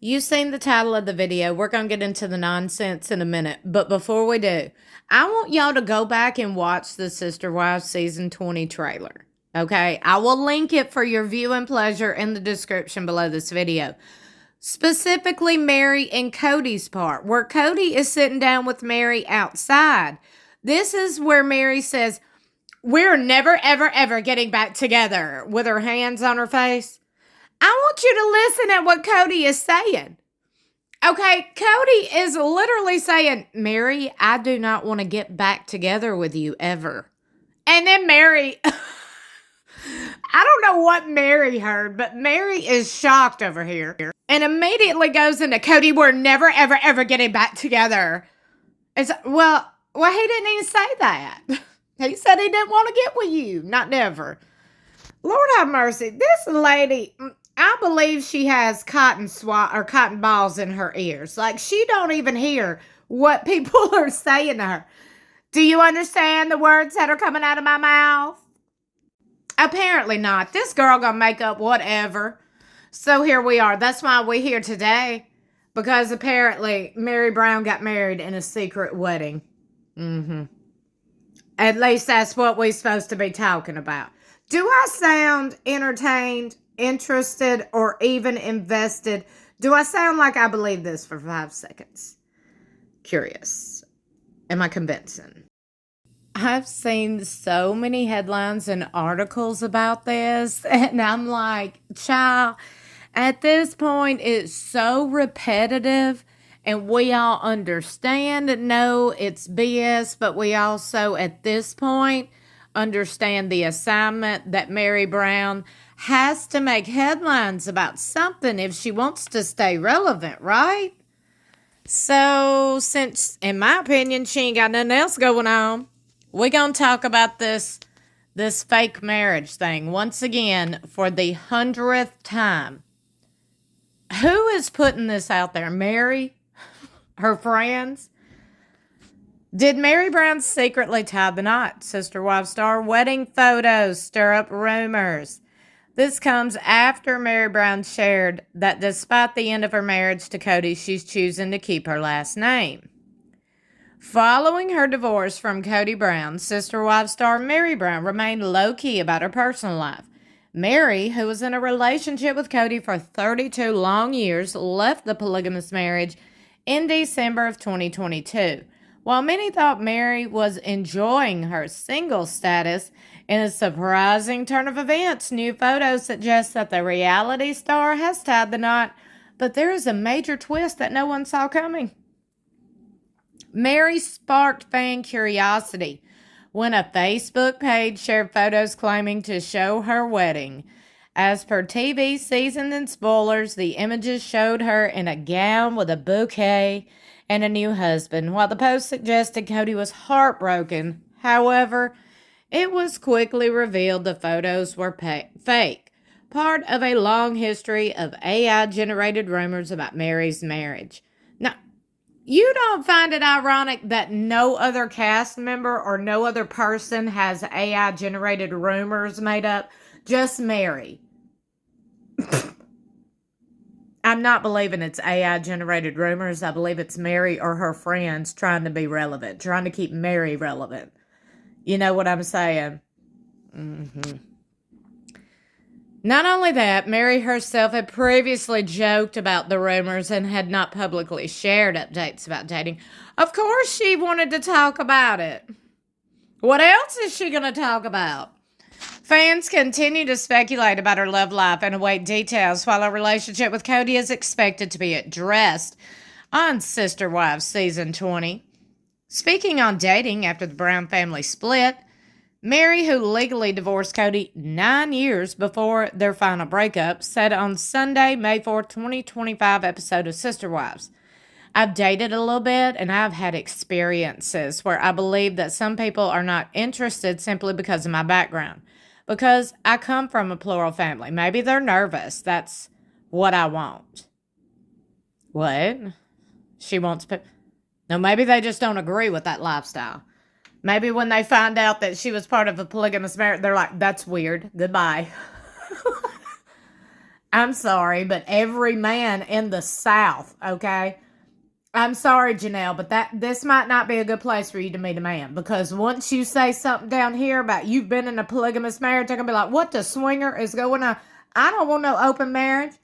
You've seen the title of the video. We're going to get into the nonsense in a minute. But before we do, I want y'all to go back and watch the Sister Wives Season 20 trailer. Okay? I will link it for your viewing pleasure in the description below this video. Specifically, Meri and Cody's part, where Cody is sitting down with Meri outside. This is where Meri says, "We're never, ever, ever getting back together," with her hands on her face. I want you to listen at what Cody is saying. Okay, Cody is literally saying, "Meri, I do not want to get back together with you ever." And then Meri, I don't know what Meri heard, but Meri is shocked over here. And immediately goes into, "Cody, we're never, ever, ever getting back together." It's, well, he didn't even say that. He said he didn't want to get with you. Not never. Lord have mercy. This lady, I believe she has cotton balls in her ears. Like, she don't even hear what people are saying to her. Do you understand the words that are coming out of my mouth? Apparently not. This girl gonna make up whatever. So here we are. That's why we're here today. Because apparently Meri Brown got married in a secret wedding. At least that's what we're supposed to be talking about. Do I sound entertained, interested, or even invested? Do I sound like I believe this for 5 seconds? Curious. Am I convincing? I've seen so many headlines and articles about this, and I'm like, child, at this point, it's so repetitive, and we all understand and know it's BS, but we also, at this point, understand the assignment that Meri Brown has to make headlines about something if she wants to stay relevant, right? So, since, in my opinion, she ain't got nothing else going on, we're going to talk about this fake marriage thing once again for the 100th time. Who is putting this out there? Meri? Her friends? Did Meri Brown secretly tie the knot? Sister Wives star wedding photos stir up rumors. This comes after Meri Brown shared that despite the end of her marriage to Cody, she's choosing to keep her last name. Following her divorce from Cody Brown, Sister Wives star Meri Brown remained low-key about her personal life. Meri, who was in a relationship with Cody for 32 long years, left the polygamous marriage in December of 2022. While many thought Meri was enjoying her single status, in a surprising turn of events, new photos suggest that the reality star has tied the knot, but there is a major twist that no one saw coming. Meri sparked fan curiosity when a Facebook page shared photos claiming to show her wedding. As per TV Seasoned and Spoilers, the images showed her in a gown with a bouquet and a new husband, while the post suggested Cody was heartbroken. However, it was quickly revealed the photos were fake, part of a long history of AI-generated rumors about Meri's marriage. Now, you don't find it ironic that no other cast member or no other person has AI-generated rumors made up? Just Meri. I'm not believing it's AI-generated rumors. I believe it's Meri or her friends trying to be relevant, trying to keep Meri relevant. You know what I'm saying? Not only that, Meri herself had previously joked about the rumors and had not publicly shared updates about dating. Of course she wanted to talk about it. What else is she going to talk about? Fans continue to speculate about her love life and await details, while her relationship with Cody is expected to be addressed on Sister Wives Season 20. Speaking on dating after the Brown family split, Meri, who legally divorced Cody 9 years before their final breakup, said on Sunday, May 4, 2025 episode of Sister Wives, "I've dated a little bit and I've had experiences where I believe that some people are not interested simply because of my background. Because I come from a plural family. Maybe they're nervous. That's what I want." What? She wants... No, maybe they just don't agree with that lifestyle. Maybe when they find out that she was part of a polygamous marriage, they're like, "That's weird. Goodbye." I'm sorry, but every man in the South, okay? I'm sorry, Janelle, but this might not be a good place for you to meet a man, because once you say something down here about you've been in a polygamous marriage, they're going to be like, what the swinger is going on? I don't want no open marriage.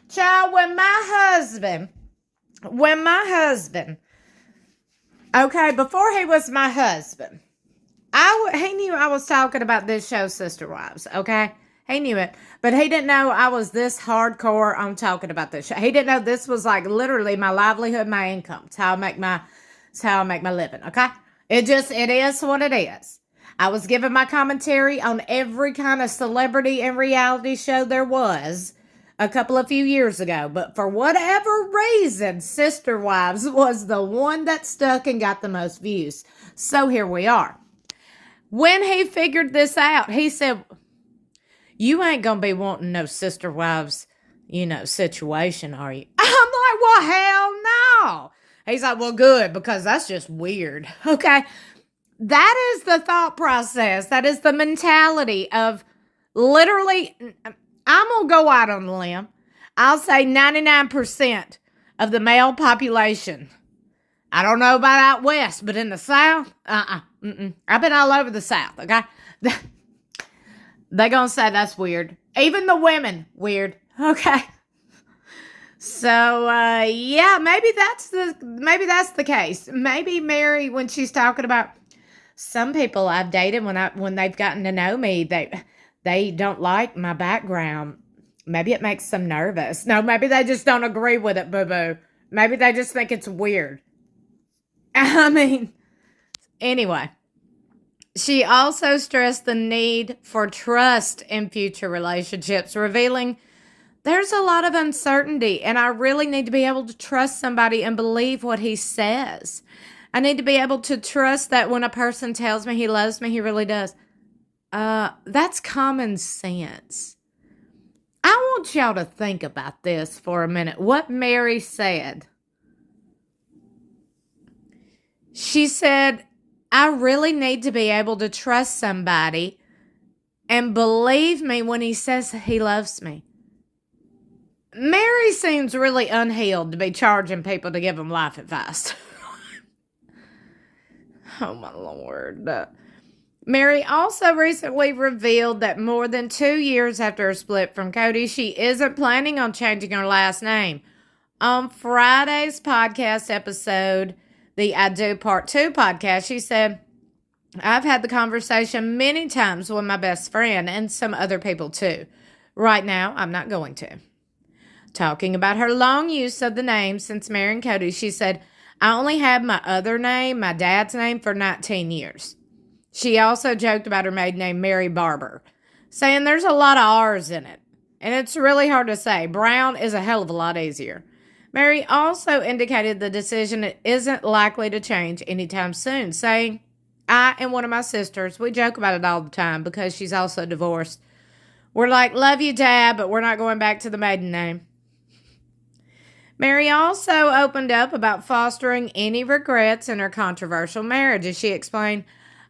Child, when my husband, okay, before he was my husband, he knew I was talking about this show, Sister Wives, okay? He knew it, but he didn't know I was this hardcore on talking about this show. He didn't know this was like literally my livelihood, my income. It's how I make my living, okay? It is what it is. I was giving my commentary on every kind of celebrity and reality show there was a few years ago, but for whatever reason, Sister Wives was the one that stuck and got the most views. So here we are. When he figured this out, he said, you ain't gonna be wanting no Sister Wives, situation, are you? I'm like, well, hell no. He's like, well, good, because that's just weird. Okay. That is the thought process. That is the mentality of literally, I'm gonna go out on a limb. I'll say 99% of the male population. I don't know about out west, but in the South, I've been all over the South, okay? They're going to say that's weird. Even the women, weird. Okay. So, yeah, maybe that's the case. Maybe Meri, when she's talking about some people I've dated when they've gotten to know me, they don't like my background. Maybe it makes them nervous. No, maybe they just don't agree with it, boo-boo. Maybe they just think it's weird. I mean, anyway. She also stressed the need for trust in future relationships, revealing there's a lot of uncertainty, and I really need to be able to trust somebody and believe what he says. I need to be able to trust that when a person tells me he loves me, he really does. That's common sense. I want y'all to think about this for a minute. What Meri said. She said, I really need to be able to trust somebody and believe me when he says he loves me. Meri seems really unhealed to be charging people to give them life advice. Oh, my Lord. Meri also recently revealed that more than 2 years after her split from Cody, she isn't planning on changing her last name. On Friday's podcast episode, the I Do Part 2 podcast, she said, I've had the conversation many times with my best friend and some other people too. Right now, I'm not going to. Talking about her long use of the name since marrying Cody, she said, I only had my other name, my dad's name, for 19 years. She also joked about her maiden name, Meri Barber, saying there's a lot of R's in it, and it's really hard to say. Brown is a hell of a lot easier. Meri also indicated the decision isn't likely to change anytime soon, saying, I and one of my sisters, we joke about it all the time because she's also divorced. We're like, love you, Dad, but we're not going back to the maiden name. Meri also opened up about fostering any regrets in her controversial marriage, as she explained,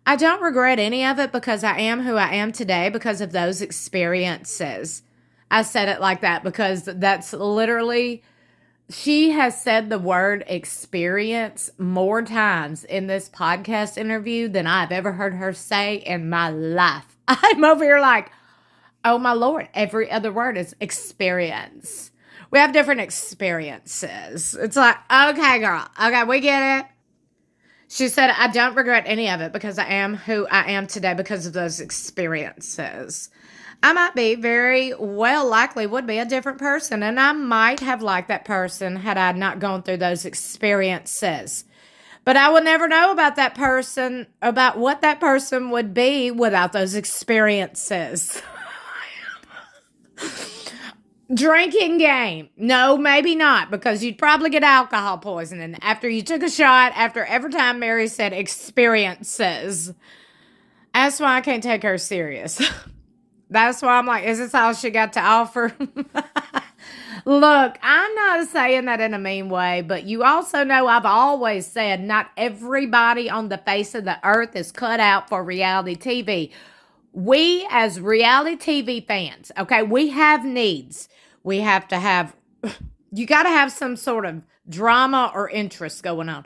I don't regret any of it because I am who I am today because of those experiences. I said it like that because that's literally... She has said the word experience more times in this podcast interview than I've ever heard her say in my life. I'm over here like, oh my Lord, every other word is experience. We have different experiences. It's like, okay, girl. Okay, we get it. She said, I don't regret any of it because I am who I am today because of those experiences. I might be very well likely would be a different person, and I might have liked that person had I not gone through those experiences. But I would never know about that person, about what that person would be without those experiences. Drinking game. No, maybe not, because you'd probably get alcohol poisoning after you took a shot, after every time Meri said experiences. That's why I can't take her serious. That's why I'm like, is this all she got to offer? Look, I'm not saying that in a mean way, but you also know I've always said not everybody on the face of the earth is cut out for reality TV. We as reality TV fans, okay, we have needs. We have to have, you got to have some sort of drama or interest going on.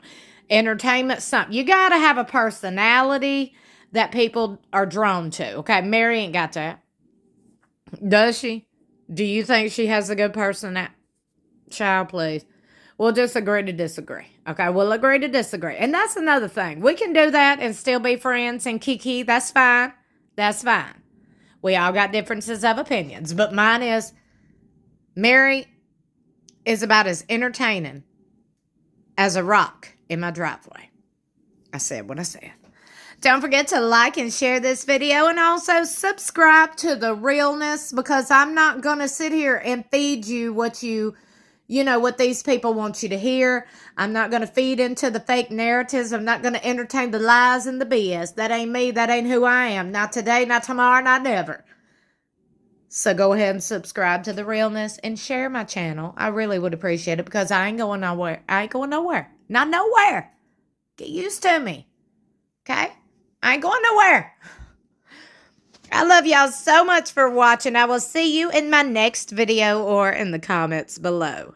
Entertainment, something. You got to have a personality that people are drawn to. Okay, Meri ain't got that. Does she? Do you think she has a good personality? Child, please. We'll just agree to disagree. Okay, we'll agree to disagree. And that's another thing. We can do that and still be friends and kiki. That's fine. That's fine. We all got differences of opinions. But mine is, Meri is about as entertaining as a rock in my driveway. I said what I said. Don't forget to like and share this video, and also subscribe to The Realness, because I'm not going to sit here and feed you what what these people want you to hear. I'm not going to feed into the fake narratives. I'm not going to entertain the lies and the BS. That ain't me. That ain't who I am. Not today, not tomorrow, not never. So go ahead and subscribe to The Realness and share my channel. I really would appreciate it, because I ain't going nowhere. I ain't going nowhere. Not nowhere. Get used to me. Okay? I ain't going nowhere. I love y'all so much for watching. I will see you in my next video or in the comments below.